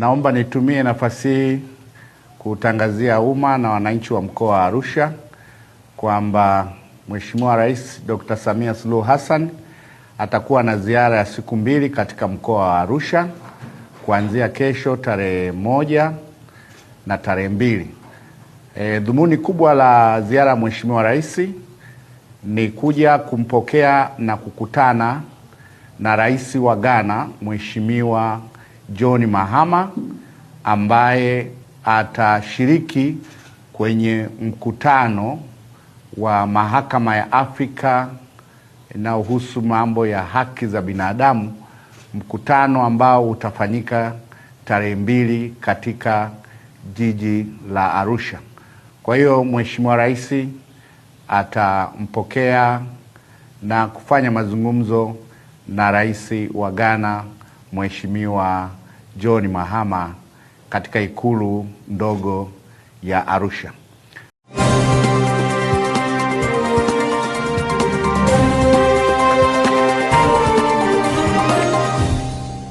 Naomba nitumie nafasi hii kutangazia umma na wananchi wa mkoa wa Arusha kwamba Mheshimiwa Rais Dr. Samia Suluhu Hassan atakuwa na ziara ya siku 2 katika mkoa wa Arusha kuanzia kesho tarehe 1 na tarehe 2. Dhumuni kubwa la ziara ya Mheshimiwa Rais ni kuja kumpokea na kukutana na Rais wa Ghana Mheshimiwa John Mahama ambaye atashiriki kwenye mkutano wa Mahakama ya Afrika inayohusu mambo ya haki za binadamu, mkutano ambao utafanyika tarehe 2 katika jiji la Arusha. Kwa hiyo Mheshimiwa Rais atampokea na kufanya mazungumzo na Rais wa Ghana Mheshimiwa John Mahama katika ikulu ndogo ya Arusha.